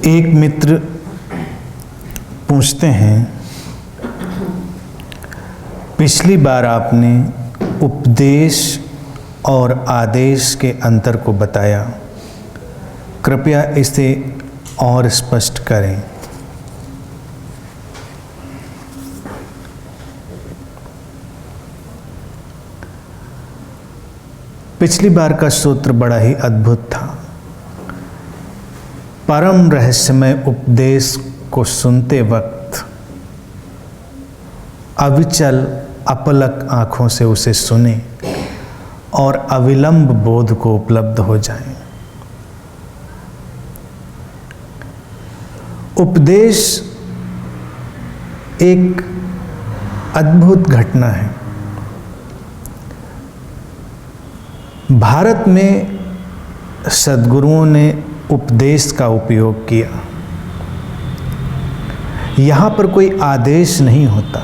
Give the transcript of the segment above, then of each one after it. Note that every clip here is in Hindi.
एक मित्र पूछते हैं, पिछली बार आपने उपदेश और आदेश के अंतर को बताया, कृपया इसे और स्पष्ट करें। पिछली बार का सूत्र बड़ा ही अद्भुत था। परम रहस्यमय उपदेश को सुनते वक्त अविचल अपलक आंखों से उसे सुने और अविलंब बोध को उपलब्ध हो जाए। उपदेश एक अद्भुत घटना है। भारत में सद्गुरुओं ने उपदेश का उपयोग किया। यहाँ पर कोई आदेश नहीं होता।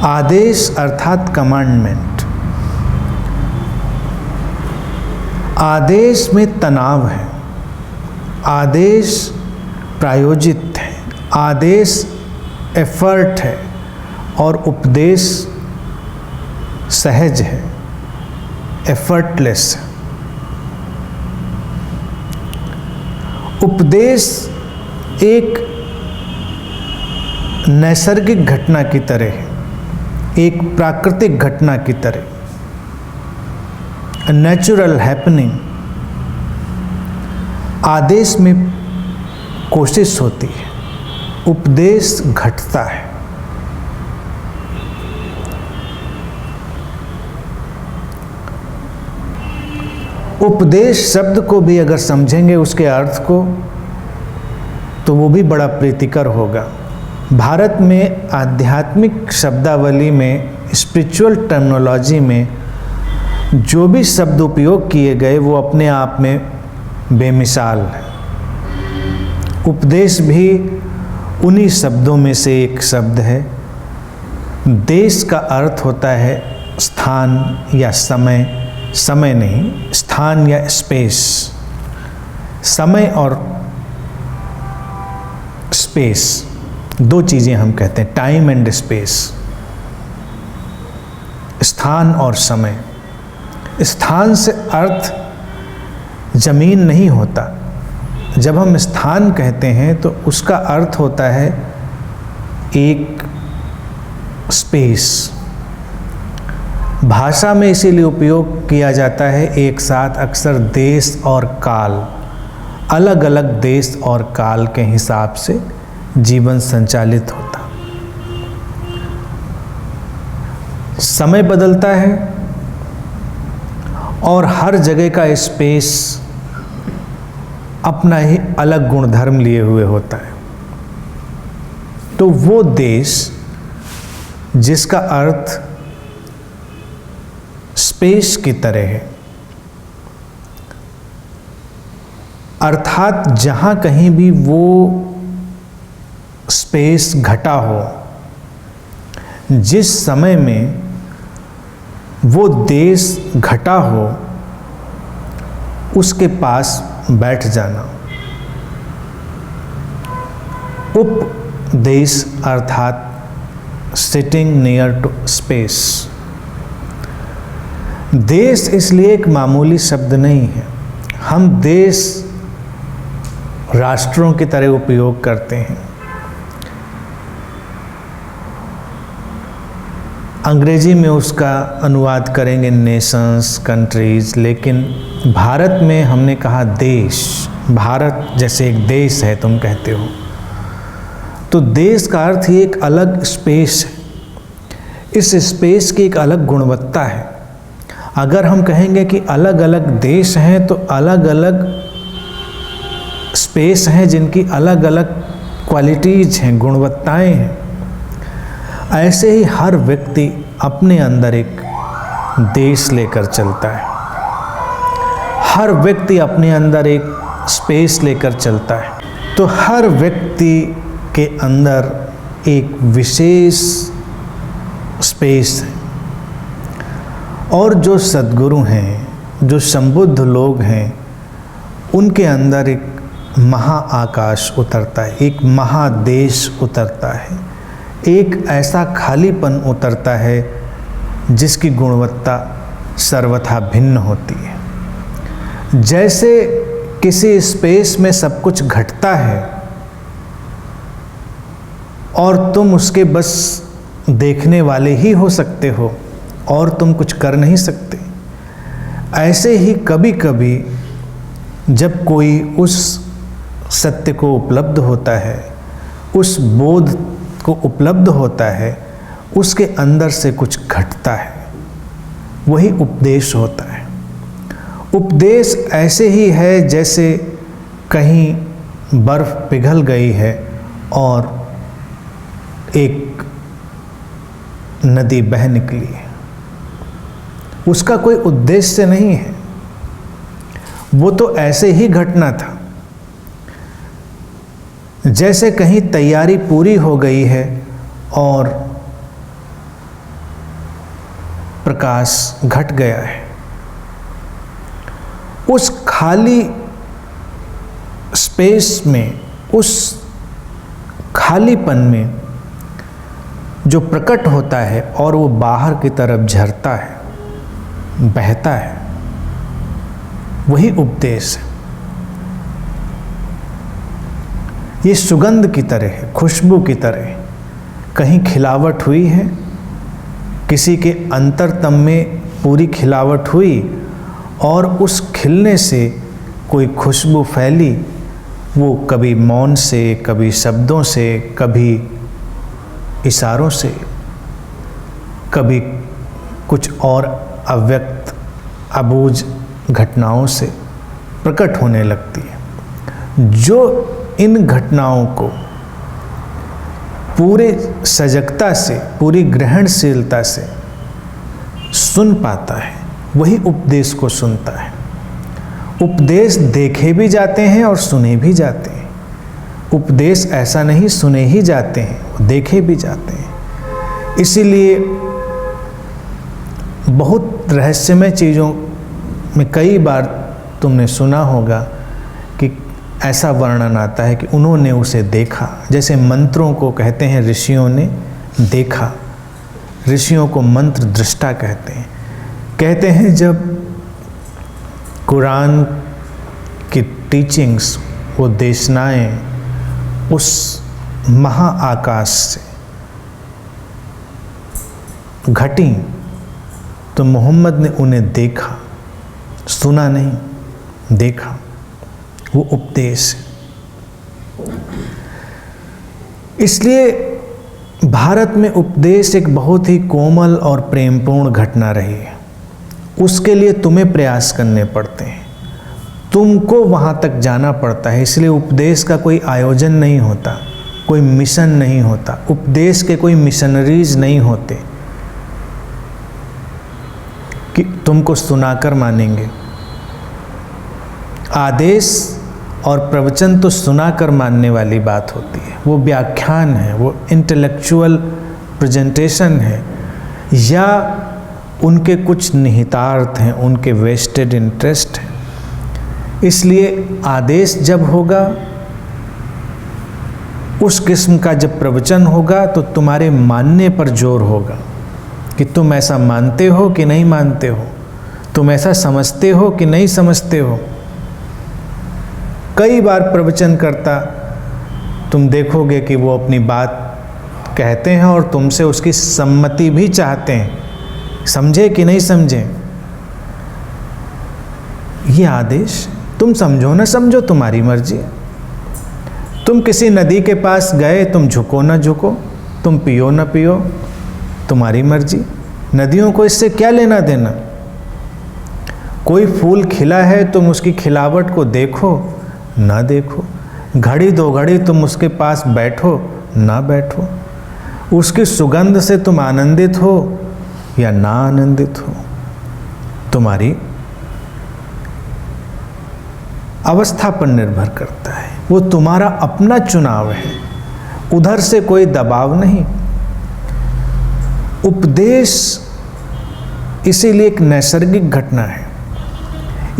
आदेश अर्थात कमांडमेंट। आदेश में तनाव है, आदेश प्रायोजित है, आदेश एफर्ट है और उपदेश सहज है, एफर्टलेस है। उपदेश एक नैसर्गिक घटना की तरह है, एक प्राकृतिक घटना की तरह, नेचुरल हैपनिंग। आदेश में कोशिश होती है, उपदेश घटता है। उपदेश शब्द को भी अगर समझेंगे उसके अर्थ को, तो वो भी बड़ा प्रीतिकर होगा। भारत में आध्यात्मिक शब्दावली में, स्पिरिचुअल टर्मिनोलॉजी में जो भी शब्द उपयोग किए गए वो अपने आप में बेमिसाल है। उपदेश भी उन्हीं शब्दों में से एक शब्द है। देश का अर्थ होता है स्थान या समय, समय नहीं, स्थान या स्पेस। समय और स्पेस दो चीज़ें हम कहते हैं, टाइम एंड स्पेस। स्थान और समय। स्थान से अर्थ जमीन नहीं होता। जब हम स्थान कहते हैं तो उसका अर्थ होता है एक स्पेस। भाषा में इसीलिए उपयोग किया जाता है एक साथ अक्सर देश और काल, अलग अलग देश और काल के हिसाब से जीवन संचालित होता। समय बदलता है और हर जगह का स्पेस अपना ही अलग गुणधर्म लिए हुए होता है। तो वो देश जिसका अर्थ स्पेस की तरह है, अर्थात जहाँ कहीं भी वो स्पेस घटा हो, जिस समय में वो देश घटा हो, उसके पास बैठ जाना। उपदेश अर्थात सिटिंग नियर टू स्पेस। देश इसलिए एक मामूली शब्द नहीं है। हम देश राष्ट्रों की तरह उपयोग करते हैं। अंग्रेजी में उसका अनुवाद करेंगे नेशंस, कंट्रीज, लेकिन भारत में हमने कहा देश। भारत जैसे एक देश है तुम कहते हो, तो देश का अर्थ ही एक अलग स्पेस है। इस स्पेस की एक अलग गुणवत्ता है। अगर हम कहेंगे कि अलग अलग देश हैं तो अलग अलग स्पेस हैं जिनकी अलग अलग क्वालिटीज हैं, गुणवत्ताएं हैं। ऐसे ही हर व्यक्ति अपने अंदर एक देश लेकर चलता है। हर व्यक्ति अपने अंदर एक स्पेस लेकर चलता है। तो हर व्यक्ति के अंदर एक विशेष स्पेस है और जो सद्गुरु हैं, जो संबुद्ध लोग हैं, उनके अंदर एक महाआकाश उतरता है, एक महादेश उतरता है, एक ऐसा खालीपन उतरता है जिसकी गुणवत्ता सर्वथा भिन्न होती है। जैसे किसी स्पेस में सब कुछ घटता है और तुम उसके बस देखने वाले ही हो सकते हो और तुम कुछ कर नहीं सकते, ऐसे ही कभी कभी जब कोई उस सत्य को उपलब्ध होता है, उस बोध को उपलब्ध होता है, उसके अंदर से कुछ घटता है, वही उपदेश होता है। उपदेश ऐसे ही है जैसे कहीं बर्फ़ पिघल गई है और एक नदी बह निकली है, उसका कोई उद्देश्य नहीं है, वो तो ऐसे ही घटना था। जैसे कहीं तैयारी पूरी हो गई है और प्रकाश घट गया है, उस खाली स्पेस में, उस खालीपन में जो प्रकट होता है और वो बाहर की तरफ झरता है, बहता है, वही उपदेश है। ये सुगंध की तरह है, खुशबू की तरह। कहीं खिलावट हुई है, किसी के अंतरतम में पूरी खिलावट हुई और उस खिलने से कोई खुशबू फैली, वो कभी मौन से, कभी शब्दों से, कभी इशारों से, कभी कुछ और अव्यक्त अबूझ घटनाओं से प्रकट होने लगती है। जो इन घटनाओं को पूरे सजगता से, पूरी ग्रहणशीलता से सुन पाता है, वही उपदेश को सुनता है। उपदेश देखे भी जाते हैं और सुने भी जाते हैं। उपदेश ऐसा नहीं सुने ही जाते हैं, देखे भी जाते हैं। इसीलिए बहुत रहस्यमय चीज़ों में कई बार तुमने सुना होगा कि ऐसा वर्णन आता है कि उन्होंने उसे देखा। जैसे मंत्रों को कहते हैं ऋषियों ने देखा, ऋषियों को मंत्र दृष्टा कहते हैं। कहते हैं जब कुरान की टीचिंग्स, वो देशनाएं उस महाआकाश से घटी तो मोहम्मद ने उन्हें देखा, सुना नहीं, देखा। वो उपदेश है। इसलिए भारत में उपदेश एक बहुत ही कोमल और प्रेमपूर्ण घटना रही है। उसके लिए तुम्हें प्रयास करने पड़ते हैं, तुमको वहाँ तक जाना पड़ता है। इसलिए उपदेश का कोई आयोजन नहीं होता, कोई मिशन नहीं होता, उपदेश के कोई मिशनरीज नहीं होते कि तुमको सुनाकर मानेंगे। आदेश और प्रवचन तो सुनाकर मानने वाली बात होती है, वो व्याख्यान है, वो इंटेलेक्चुअल प्रेजेंटेशन है, या उनके कुछ निहितार्थ हैं, उनके वेस्टेड इंटरेस्ट हैं। इसलिए आदेश जब होगा, उस किस्म का जब प्रवचन होगा, तो तुम्हारे मानने पर जोर होगा कि तुम ऐसा मानते हो कि नहीं मानते हो, तुम ऐसा समझते हो कि नहीं समझते हो। कई बार प्रवचन करता तुम देखोगे कि वो अपनी बात कहते हैं और तुमसे उसकी सम्मति भी चाहते हैं, समझे कि नहीं समझे। ये आदेश, तुम समझो ना समझो तुम्हारी मर्जी। तुम किसी नदी के पास गए, तुम झुको ना झुको, तुम पियो ना पियो, तुम्हारी मर्जी। नदियों को इससे क्या लेना देना। कोई फूल खिला है, तुम उसकी खिलावट को देखो ना देखो, घड़ी दो घड़ी तुम उसके पास बैठो ना बैठो, उसकी सुगंध से तुम आनंदित हो या ना आनंदित हो, तुम्हारी अवस्था पर निर्भर करता है। वो तुम्हारा अपना चुनाव है, उधर से कोई दबाव नहीं। उपदेश इसीलिए एक नैसर्गिक घटना है।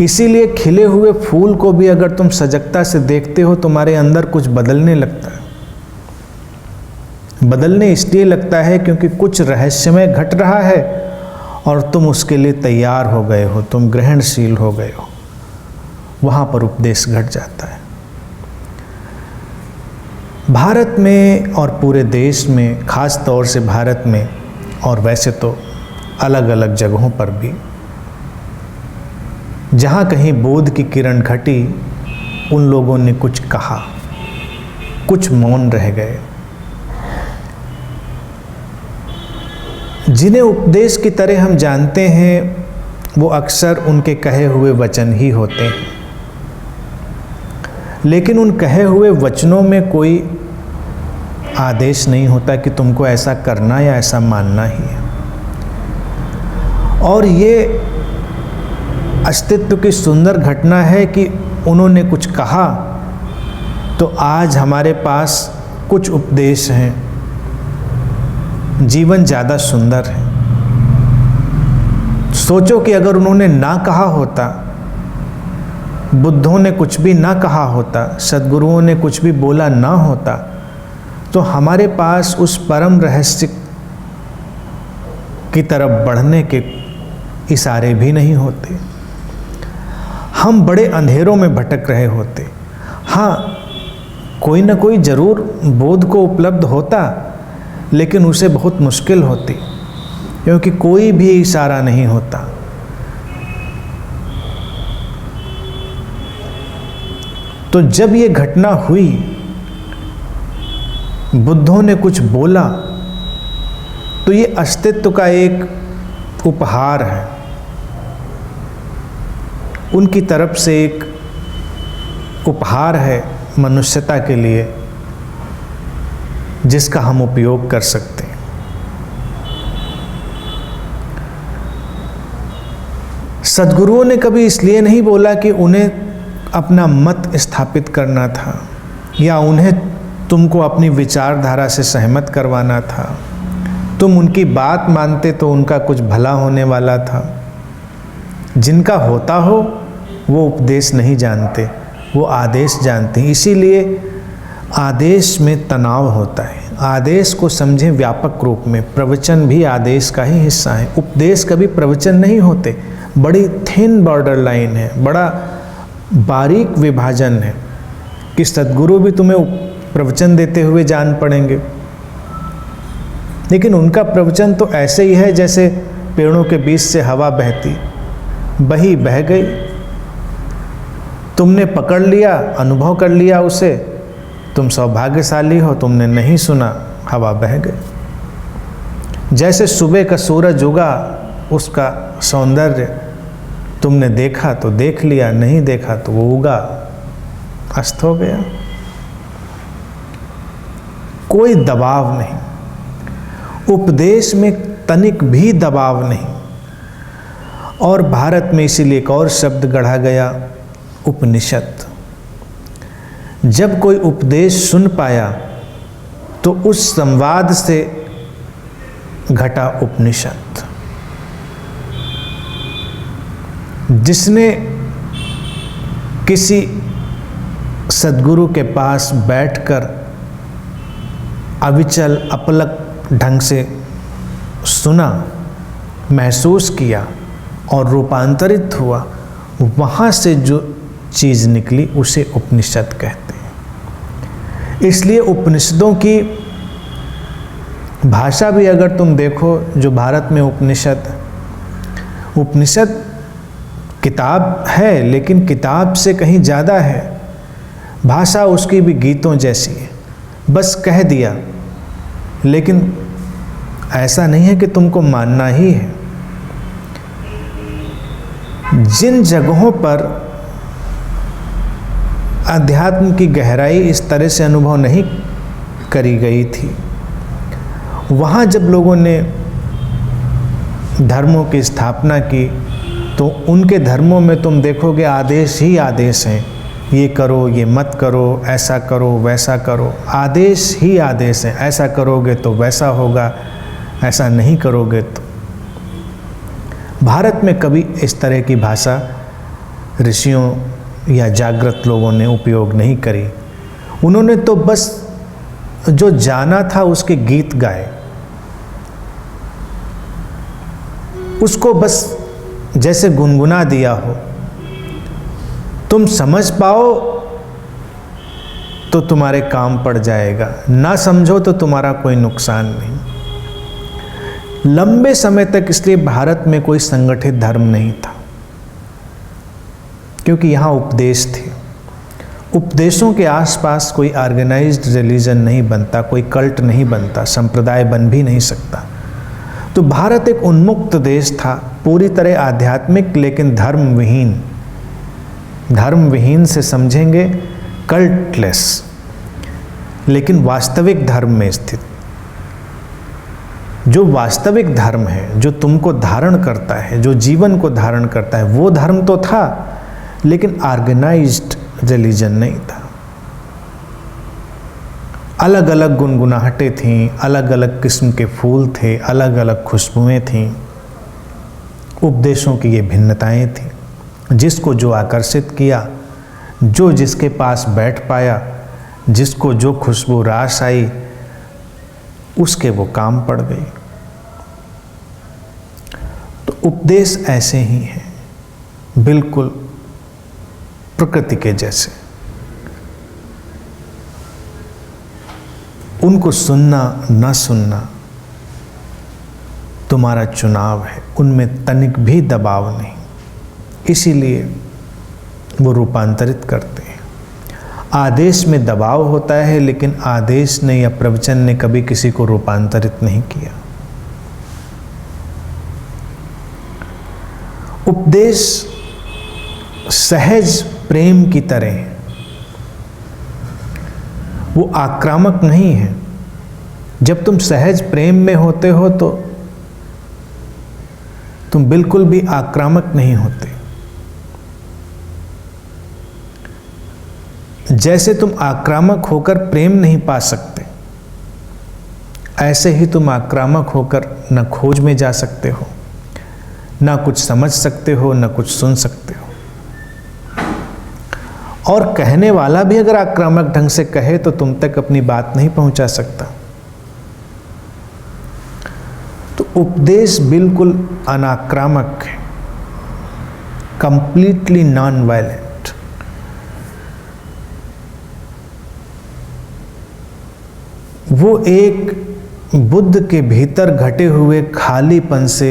इसीलिए खिले हुए फूल को भी अगर तुम सजगता से देखते हो, तुम्हारे अंदर कुछ बदलने लगता है। बदलने इसलिए लगता है क्योंकि कुछ रहस्यमय घट रहा है और तुम उसके लिए तैयार हो गए हो, तुम ग्रहणशील हो गए हो। वहाँ पर उपदेश घट जाता है। भारत में और पूरे देश में, खास तौर से भारत में और वैसे तो अलग अलग जगहों पर भी, जहाँ कहीं बोध की किरण घटी, उन लोगों ने कुछ कहा, कुछ मौन रह गए। जिन्हें उपदेश की तरह हम जानते हैं, वो अक्सर उनके कहे हुए वचन ही होते हैं, लेकिन उन कहे हुए वचनों में कोई आदेश नहीं होता कि तुमको ऐसा करना या ऐसा मानना ही है। और ये अस्तित्व की सुंदर घटना है कि उन्होंने कुछ कहा तो आज हमारे पास कुछ उपदेश हैं, जीवन ज़्यादा सुंदर है। सोचो कि अगर उन्होंने ना कहा होता, बुद्धों ने कुछ भी ना कहा होता, सद्गुरुओं ने कुछ भी बोला ना होता, तो हमारे पास उस परम रहस्य की तरफ बढ़ने के इशारे भी नहीं होते। हम बड़े अंधेरों में भटक रहे होते। हाँ, कोई ना कोई जरूर बोध को उपलब्ध होता, लेकिन उसे बहुत मुश्किल होती, क्योंकि कोई भी इशारा नहीं होता। तो जब ये घटना हुई, बुद्धों ने कुछ बोला, तो ये अस्तित्व का एक उपहार है, उनकी तरफ से एक उपहार है मनुष्यता के लिए, जिसका हम उपयोग कर सकते हैं। सद्गुरुओं ने कभी इसलिए नहीं बोला कि उन्हें अपना मत स्थापित करना था या उन्हें तुमको अपनी विचारधारा से सहमत करवाना था। तुम उनकी बात मानते तो उनका कुछ भला होने वाला था। जिनका होता हो वो उपदेश नहीं जानते, वो आदेश जानते हैं। इसीलिए आदेश में तनाव होता है। आदेश को समझें व्यापक रूप में। प्रवचन भी आदेश का ही हिस्सा है। उपदेश कभी प्रवचन नहीं होते। बड़ी थिन बॉर्डर लाइन है, बड़ा बारीक विभाजन है कि सद्गुरु भी तुम्हें प्रवचन देते हुए जान पड़ेंगे, लेकिन उनका प्रवचन तो ऐसे ही है जैसे पेड़ों के बीच से हवा बहती, बही बह गई, तुमने पकड़ लिया, अनुभव कर लिया उसे, तुम सौभाग्यशाली हो, तुमने नहीं सुना, हवा बह गई। जैसे सुबह का सूरज उगा, उसका सौंदर्य तुमने देखा तो देख लिया, नहीं देखा तो वो उगा, अस्त हो गया। कोई दबाव नहीं, उपदेश में तनिक भी दबाव नहीं। और भारत में इसीलिए एक और शब्द गढ़ा गया, उपनिषद। जब कोई उपदेश सुन पाया तो उस संवाद से घटा उपनिषद। जिसने किसी सद्गुरु के पास बैठकर अविचल अपलक ढंग से सुना, महसूस किया और रूपांतरित हुआ, वहाँ से जो चीज़ निकली उसे उपनिषद कहते हैं। इसलिए उपनिषदों की भाषा भी अगर तुम देखो, जो भारत में उपनिषद किताब है, लेकिन किताब से कहीं ज़्यादा है। भाषा उसकी भी गीतों जैसी है, बस कह दिया, लेकिन ऐसा नहीं है कि तुमको मानना ही है। जिन जगहों पर अध्यात्म की गहराई इस तरह से अनुभव नहीं करी गई थी, वहाँ जब लोगों ने धर्मों की स्थापना की, तो उनके धर्मों में तुम देखोगे आदेश ही आदेश हैं। ये करो, ये मत करो, ऐसा करो, वैसा करो, आदेश ही आदेश हैं। ऐसा करोगे तो वैसा होगा, ऐसा नहीं करोगे तो। भारत में कभी इस तरह की भाषा ऋषियों या जागृत लोगों ने उपयोग नहीं करी। उन्होंने तो बस जो जाना था उसके गीत गाए, उसको बस जैसे गुनगुना दिया हो। तुम समझ पाओ तो तुम्हारे काम पड़ जाएगा, ना समझो तो तुम्हारा कोई नुकसान नहीं। लंबे समय तक इसलिए भारत में कोई संगठित धर्म नहीं था, क्योंकि यहाँ उपदेश थे। उपदेशों के आसपास कोई ऑर्गेनाइज्ड रिलीजन नहीं बनता, कोई कल्ट नहीं बनता, संप्रदाय बन भी नहीं सकता। तो भारत एक उन्मुक्त देश था, पूरी तरह आध्यात्मिक लेकिन धर्म विहीन। धर्म विहीन से समझेंगे कल्टलेस, लेकिन वास्तविक धर्म में स्थित। जो वास्तविक धर्म है, जो तुमको धारण करता है, जो जीवन को धारण करता है, वो धर्म तो था, लेकिन ऑर्गेनाइज्ड रिलीजन नहीं था। अलग अलग गुनगुनाहटें थीं, अलग अलग किस्म के फूल थे, अलग अलग खुशबुएं थीं। उपदेशों की ये भिन्नताएं थीं। जिसको जो आकर्षित किया, जो जिसके पास बैठ पाया, जिसको जो खुशबू रास आई, उसके वो काम पड़ गई। तो उपदेश ऐसे ही हैं, बिल्कुल प्रकृति के जैसे। उनको सुनना न सुनना तुम्हारा चुनाव है, उनमें तनिक भी दबाव नहीं, इसीलिए वो रूपांतरित करते हैं। आदेश में दबाव होता है, लेकिन आदेश ने या प्रवचन ने कभी किसी को रूपांतरित नहीं किया। उपदेश सहज प्रेम की तरह है, वो आक्रामक नहीं है। जब तुम सहज प्रेम में होते हो तो तुम बिल्कुल भी आक्रामक नहीं होते। जैसे तुम आक्रामक होकर प्रेम नहीं पा सकते, ऐसे ही तुम आक्रामक होकर न खोज में जा सकते हो, ना कुछ समझ सकते हो, ना कुछ सुन सकते हो। और कहने वाला भी अगर आक्रामक ढंग से कहे तो तुम तक अपनी बात नहीं पहुंचा सकता। तो उपदेश बिल्कुल अनाक्रामक है, कंप्लीटली नॉन वायलेंट। वो एक बुद्ध के भीतर घटे हुए खालीपन से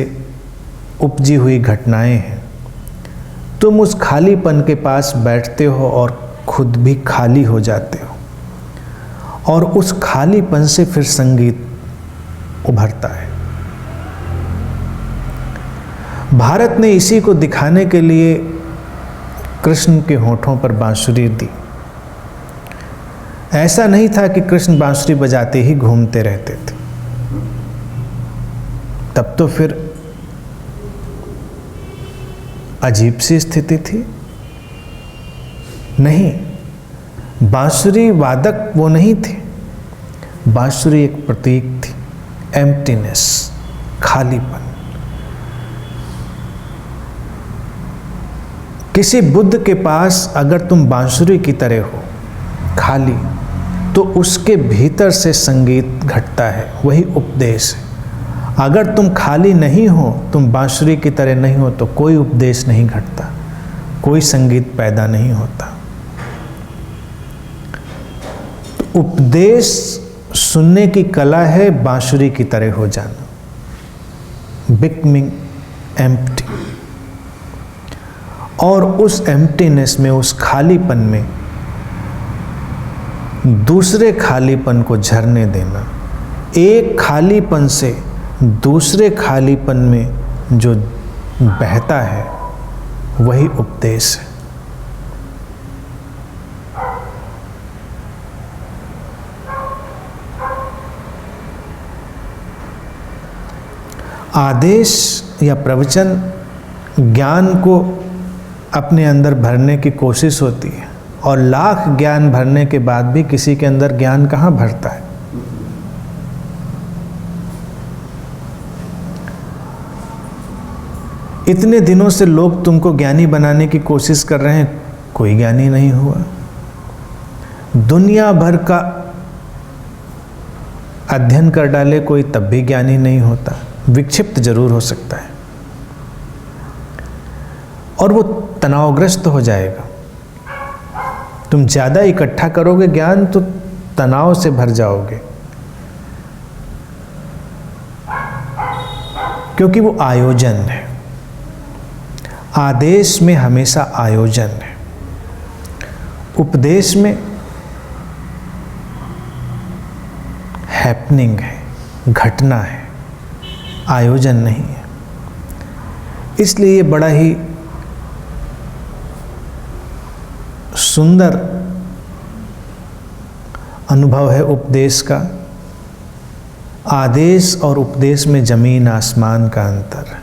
उपजी हुई घटनाएं हैं। तुम उस खालीपन के पास बैठते हो और खुद भी खाली हो जाते हो, और उस खालीपन से फिर संगीत उभरता है। भारत ने इसी को दिखाने के लिए कृष्ण के होठों पर बांसुरी दी। ऐसा नहीं था कि कृष्ण बांसुरी बजाते ही घूमते रहते थे, तब तो फिर अजीब सी स्थिति थी। नहीं, बांसुरी वादक वो नहीं थे, बांसुरी एक प्रतीक थी, एम्प्टीनेस, खालीपन। किसी बुद्ध के पास अगर तुम बांसुरी की तरह हो, खाली, तो उसके भीतर से संगीत घटता है, वही उपदेश है। अगर तुम खाली नहीं हो, तुम बांसुरी की तरह नहीं हो, तो कोई उपदेश नहीं घटता, कोई संगीत पैदा नहीं होता। तो उपदेश सुनने की कला है बांसुरी की तरह हो जाना, बिकमिंग एम्प्टी। और उस एम्प्टीनेस में, उस खालीपन में दूसरे खालीपन को झरने देना। एक खालीपन से दूसरे खालीपन में जो बहता है, वही उपदेश है। आदेश या प्रवचन ज्ञान को अपने अंदर भरने की कोशिश होती है, और लाख ज्ञान भरने के बाद भी किसी के अंदर ज्ञान कहाँ भरता है। इतने दिनों से लोग तुमको ज्ञानी बनाने की कोशिश कर रहे हैं, कोई ज्ञानी नहीं हुआ। दुनिया भर का अध्ययन कर डाले कोई, तब भी ज्ञानी नहीं होता। विक्षिप्त जरूर हो सकता है और वो तनावग्रस्त हो जाएगा। तुम ज़्यादा इकट्ठा करोगे ज्ञान तो तनाव से भर जाओगे, क्योंकि वो आयोजन है। आदेश में हमेशा आयोजन है, उपदेश में हैपनिंग है, घटना है, आयोजन नहीं है। इसलिए ये बड़ा ही सुंदर अनुभव है उपदेश का। आदेश और उपदेश में जमीन आसमान का अंतर है।